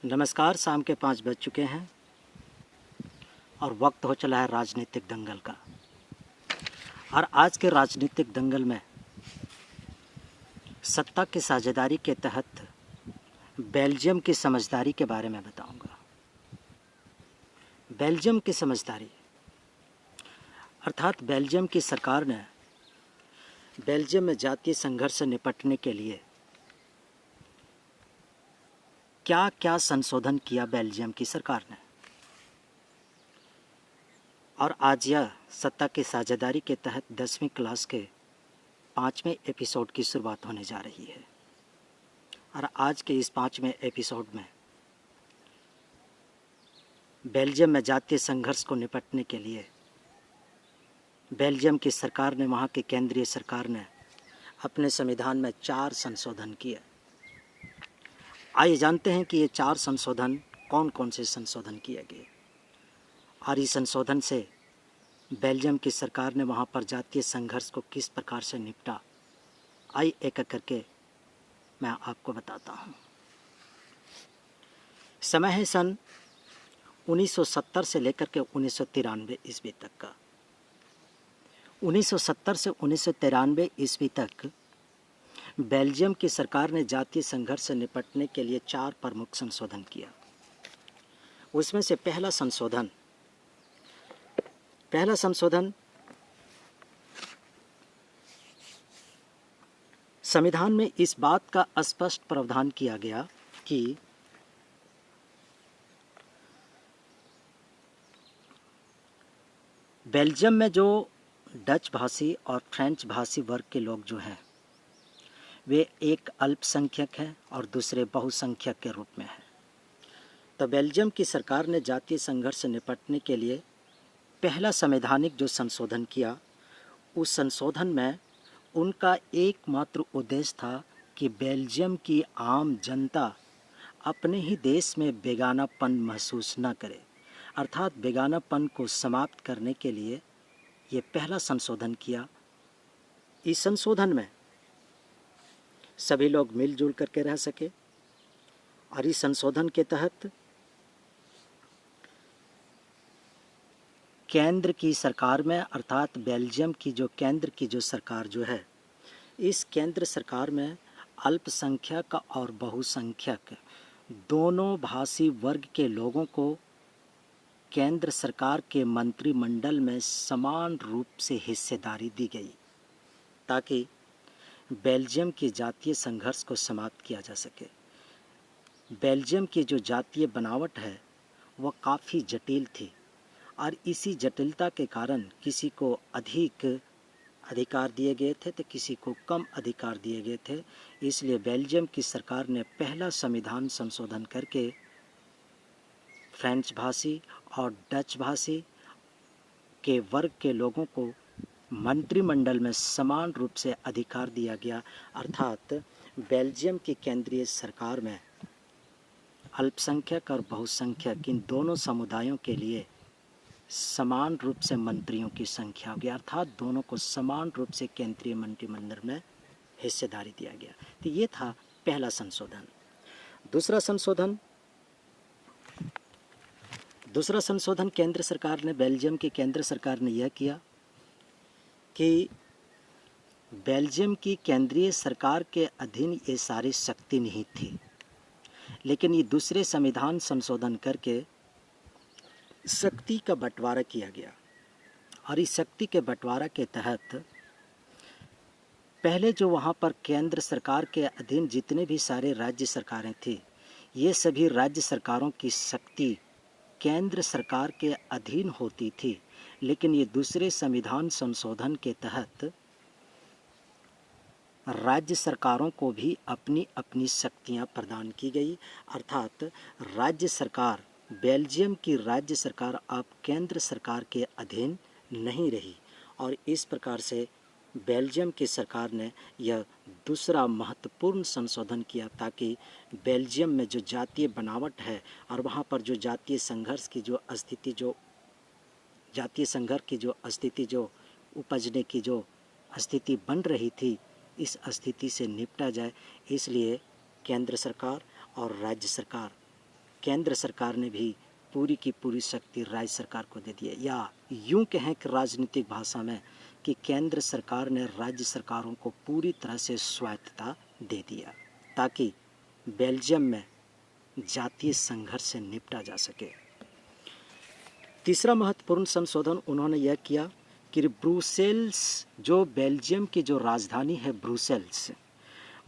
नमस्कार। शाम के 5 बज चुके हैं और वक्त हो चला है राजनीतिक दंगल का। और आज के राजनीतिक दंगल में सत्ता की साझेदारी के तहत बेल्जियम की समझदारी के बारे में बताऊंगा। बेल्जियम की समझदारी अर्थात बेल्जियम की सरकार ने बेल्जियम में जातीय संघर्ष से निपटने के लिए क्या क्या संशोधन किया बेल्जियम की सरकार ने, और आज यह सत्ता की साझेदारी के तहत 10वीं क्लास के 5वें एपिसोड की शुरुआत होने जा रही है। और आज के इस 5वें एपिसोड में बेल्जियम में जातीय संघर्ष को निपटने के लिए बेल्जियम की सरकार ने, वहाँ की केंद्रीय सरकार ने अपने संविधान में 4 संशोधन किए। आइए जानते हैं कि ये 4 संशोधन कौन कौन से संशोधन किए गए और इस संशोधन से बेल्जियम की सरकार ने वहाँ पर जातीय संघर्ष को किस प्रकार से निपटा। आइए एक एक करके मैं आपको बताता हूँ। समय है सन 1970 से लेकर के 1993 ईस्वी तक का। 1970 से 1993 ईस्वी तक बेल्जियम की सरकार ने जातीय संघर्ष से निपटने के लिए 4 प्रमुख संशोधन किया। उसमें से पहला संशोधन संविधान में इस बात का स्पष्ट प्रावधान किया गया कि बेल्जियम में जो डच भाषी और फ्रेंच भाषी वर्ग के लोग जो हैं वे एक अल्पसंख्यक हैं और दूसरे बहुसंख्यक के रूप में हैं। तो बेल्जियम की सरकार ने जातीय संघर्ष से निपटने के लिए पहला संवैधानिक जो संशोधन किया, उस संशोधन में उनका एकमात्र उद्देश्य था कि बेल्जियम की आम जनता अपने ही देश में बेगानापन महसूस न करे, अर्थात बेगानापन को समाप्त करने के लिए ये पहला संशोधन किया। इस संशोधन में सभी लोग मिलजुल करके रह सके और इस संशोधन के तहत केंद्र की सरकार में, अर्थात बेल्जियम की जो केंद्र की जो सरकार जो है, इस केंद्र सरकार में अल्पसंख्यक और बहुसंख्यक दोनों भाषी वर्ग के लोगों को केंद्र सरकार के मंत्रिमंडल में समान रूप से हिस्सेदारी दी गई ताकि बेल्जियम की जातीय संघर्ष को समाप्त किया जा सके। बेल्जियम की जो जातीय बनावट है वह काफ़ी जटिल थी और इसी जटिलता के कारण किसी को अधिक अधिकार दिए गए थे तो किसी को कम अधिकार दिए गए थे। इसलिए बेल्जियम की सरकार ने पहला संविधान संशोधन करके फ्रेंच भाषी और डच भाषी के वर्ग के लोगों को मंत्रिमंडल में समान रूप से अधिकार दिया गया, अर्थात बेल्जियम की केंद्रीय सरकार में अल्पसंख्यक और बहुसंख्यक इन दोनों समुदायों के लिए समान रूप से मंत्रियों की संख्या हो गया, अर्थात दोनों को समान रूप से केंद्रीय मंत्रिमंडल में हिस्सेदारी दिया गया। तो ये था पहला संशोधन। दूसरा संशोधन केंद्र सरकार ने, बेल्जियम की केंद्र सरकार ने यह किया कि बेल्जियम की केंद्रीय सरकार के अधीन ये सारी शक्ति नहीं थी, लेकिन ये दूसरे संविधान संशोधन करके शक्ति का बंटवारा किया गया। और इस शक्ति के बंटवारा के तहत पहले जो वहाँ पर केंद्र सरकार के अधीन जितने भी सारे राज्य सरकारें थी, ये सभी राज्य सरकारों की शक्ति केंद्र सरकार के अधीन होती थी, लेकिन ये दूसरे संविधान संशोधन के तहत राज्य सरकारों को भी अपनी अपनी शक्तियां प्रदान की गई, अर्थात राज्य सरकार, बेल्जियम की राज्य सरकार अब केंद्र सरकार के अधीन नहीं रही। और इस प्रकार से बेल्जियम की सरकार ने यह दूसरा महत्वपूर्ण संशोधन किया ताकि बेल्जियम में जो जातीय बनावट है और वहाँ पर जो जातीय संघर्ष की जो स्थिति, जो जातीय संघर्ष की जो स्थिति, जो उपजने की जो स्थिति बन रही थी, इस स्थिति से निपटा जाए। इसलिए केंद्र सरकार और राज्य सरकार केंद्र सरकार ने भी पूरी की पूरी शक्ति राज्य सरकार को दे दी है, या यूं कहें कि राजनीतिक भाषा में कि केंद्र सरकार ने राज्य सरकारों को पूरी तरह से स्वायत्तता दे दिया ताकि बेल्जियम में जातीय संघर्ष से निपटा जा सके। तीसरा महत्वपूर्ण संशोधन उन्होंने यह किया कि ब्रुसेल्स, जो बेल्जियम की जो राजधानी है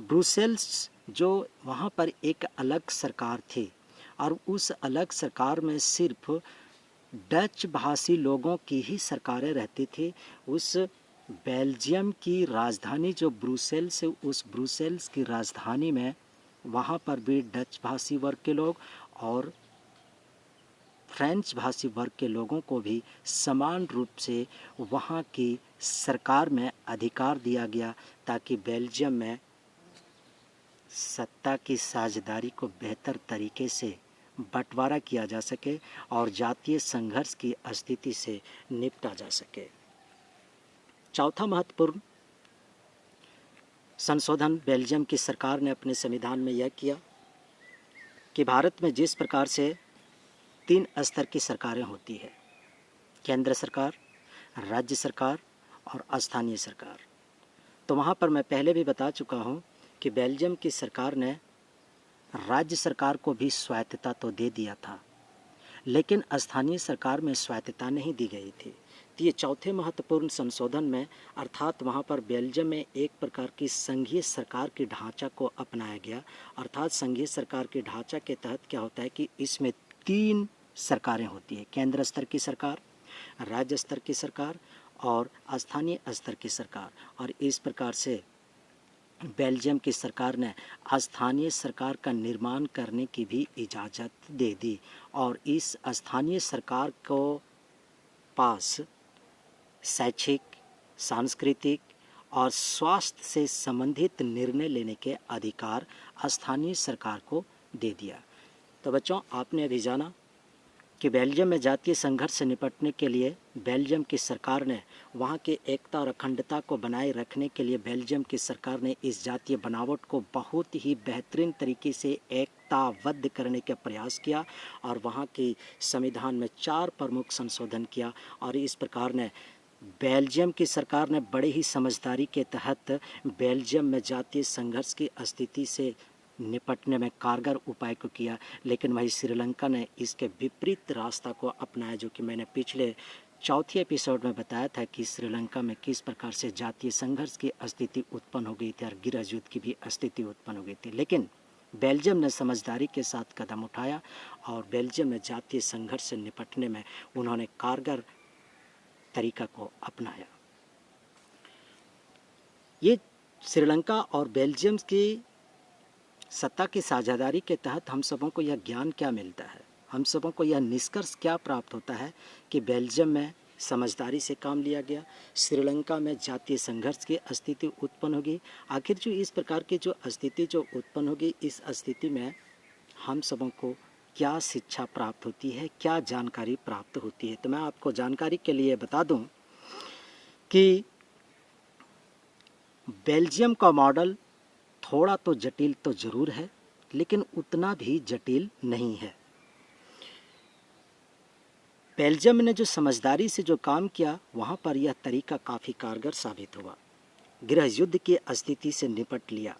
ब्रुसेल्स जो वहाँ पर एक अलग सरकार थी और उस अलग सरकार में सिर्फ डच भाषी लोगों की ही सरकारें रहती थी। उस बेल्जियम की राजधानी जो ब्रुसेल्स है, उस ब्रुसेल्स की राजधानी में वहाँ पर भी डच भाषी वर्ग के लोग और फ्रेंच भाषी वर्ग के लोगों को भी समान रूप से वहाँ की सरकार में अधिकार दिया गया ताकि बेल्जियम में सत्ता की साझेदारी को बेहतर तरीके से बंटवारा किया जा सके और जातीय संघर्ष की स्थिति से निपटा जा सके। चौथा महत्वपूर्ण संशोधन बेल्जियम की सरकार ने अपने संविधान में यह किया कि भारत में जिस प्रकार से 3 स्तर की सरकारें होती है, केंद्र सरकार, राज्य सरकार और स्थानीय सरकार, तो वहाँ पर मैं पहले भी बता चुका हूँ कि बेल्जियम की सरकार ने राज्य सरकार को भी स्वायत्तता तो दे दिया था, लेकिन स्थानीय सरकार में स्वायत्तता नहीं दी गई थी। तो ये चौथे महत्वपूर्ण संशोधन में, अर्थात वहाँ पर बेल्जियम में एक प्रकार की संघीय सरकार की ढांचा को अपनाया गया। अर्थात संघीय सरकार के ढांचा के तहत क्या होता है कि इसमें 3 सरकारें होती है, केंद्र स्तर की सरकार, राज्य स्तर की सरकार और स्थानीय स्तर की सरकार। और इस प्रकार से बेल्जियम की सरकार ने स्थानीय सरकार का निर्माण करने की भी इजाज़त दे दी और इस स्थानीय सरकार को पास शैक्षिक, सांस्कृतिक और स्वास्थ्य से संबंधित निर्णय लेने के अधिकार स्थानीय सरकार को दे दिया। तो बच्चों, आपने अभी जाना कि बेल्जियम में जातीय संघर्ष से निपटने के लिए बेल्जियम की सरकार ने वहाँ की एकता और अखंडता को बनाए रखने के लिए बेल्जियम की सरकार ने इस जातीय बनावट को बहुत ही बेहतरीन तरीके से एकताबद्ध करने का प्रयास किया और वहाँ की संविधान में 4 प्रमुख संशोधन किया। और इस प्रकार ने बेल्जियम की सरकार ने बड़े ही समझदारी के तहत बेल्जियम में जातीय संघर्ष की स्थिति से निपटने में कारगर उपाय को किया। लेकिन वही श्रीलंका ने इसके विपरीत रास्ता को अपनाया, जो कि मैंने पिछले चौथे एपिसोड में बताया था कि श्रीलंका में किस प्रकार से जातीय संघर्ष की स्थिति उत्पन्न हो गई थी और गृह युद्ध की भी स्थिति उत्पन्न हो गई थी। लेकिन बेल्जियम ने समझदारी के साथ कदम उठाया और बेल्जियम में जातीय संघर्ष से निपटने में उन्होंने कारगर तरीका को अपनाया। ये श्रीलंका और बेल्जियम की सत्ता की साझेदारी के तहत हम सबों को यह ज्ञान क्या मिलता है, हम सबों को यह निष्कर्ष क्या प्राप्त होता है कि बेल्जियम में समझदारी से काम लिया गया, श्रीलंका में जातीय संघर्ष की स्थिति उत्पन्न होगी। आखिर जो इस प्रकार की जो स्थिति जो उत्पन्न होगी, इस स्थिति में हम सबों को क्या शिक्षा प्राप्त होती है, क्या जानकारी प्राप्त होती है। तो मैं आपको जानकारी के लिए बता दूं कि बेल्जियम का मॉडल थोड़ा तो जटिल तो ज़रूर है, लेकिन उतना भी जटिल नहीं है। बेल्जियम ने जो समझदारी से जो काम किया, वहाँ पर यह तरीका काफ़ी कारगर साबित हुआ। गृह युद्ध की स्थिति से निपट लिया।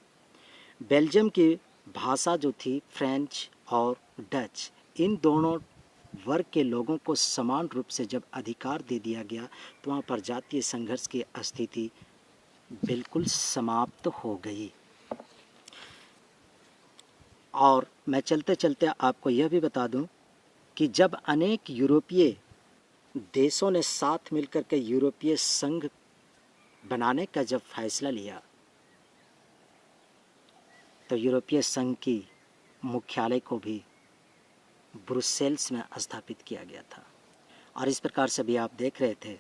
बेल्जियम की भाषा जो थी फ्रेंच और डच, इन दोनों वर्ग के लोगों को समान रूप से जब अधिकार दे दिया गया तो वहाँ पर जातीय संघर्ष की स्थिति बिल्कुल समाप्त हो गई। और मैं चलते चलते आपको यह भी बता दूं कि जब अनेक यूरोपीय देशों ने साथ मिलकर के यूरोपीय संघ बनाने का जब फैसला लिया तो यूरोपीय संघ की मुख्यालय को भी ब्रुसेल्स में स्थापित किया गया था। और इस प्रकार से भी आप देख रहे थे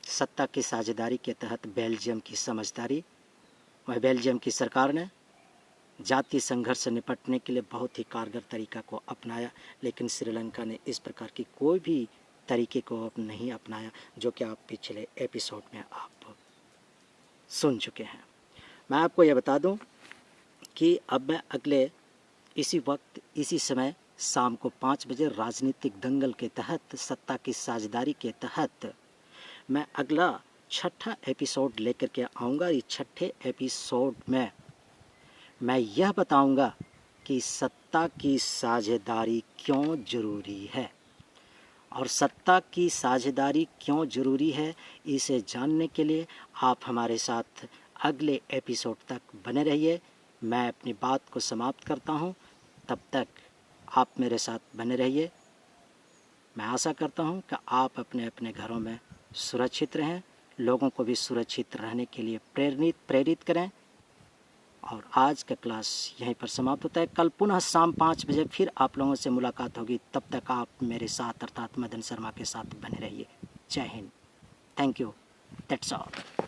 सत्ता की साझेदारी के तहत बेल्जियम की समझदारी, वह बेल्जियम की सरकार ने जातीय संघर्ष से निपटने के लिए बहुत ही कारगर तरीका को अपनाया। लेकिन श्रीलंका ने इस प्रकार की कोई भी तरीके को नहीं अपनाया, जो कि आप पिछले एपिसोड में आप सुन चुके हैं। मैं आपको यह बता दूं कि अब मैं अगले इसी वक्त इसी समय शाम को 5 बजे राजनीतिक दंगल के तहत, सत्ता की साझेदारी के तहत मैं अगला 6ठा एपिसोड लेकर के आऊँगा। इस 6ठे एपिसोड में मैं यह बताऊँगा कि सत्ता की साझेदारी क्यों ज़रूरी है, और सत्ता की साझेदारी क्यों ज़रूरी है, इसे जानने के लिए आप हमारे साथ अगले एपिसोड तक बने रहिए। मैं अपनी बात को समाप्त करता हूँ, तब तक आप मेरे साथ बने रहिए। मैं आशा करता हूँ कि आप अपने अपने घरों में सुरक्षित रहें, लोगों को भी सुरक्षित रहने के लिए प्रेरित करें। और आज का क्लास यहीं पर समाप्त होता है। कल पुनः शाम 5 बजे फिर आप लोगों से मुलाकात होगी। तब तक आप मेरे साथ अर्थात मदन शर्मा के साथ बने रहिए। जय Hind. Thank you. That's all.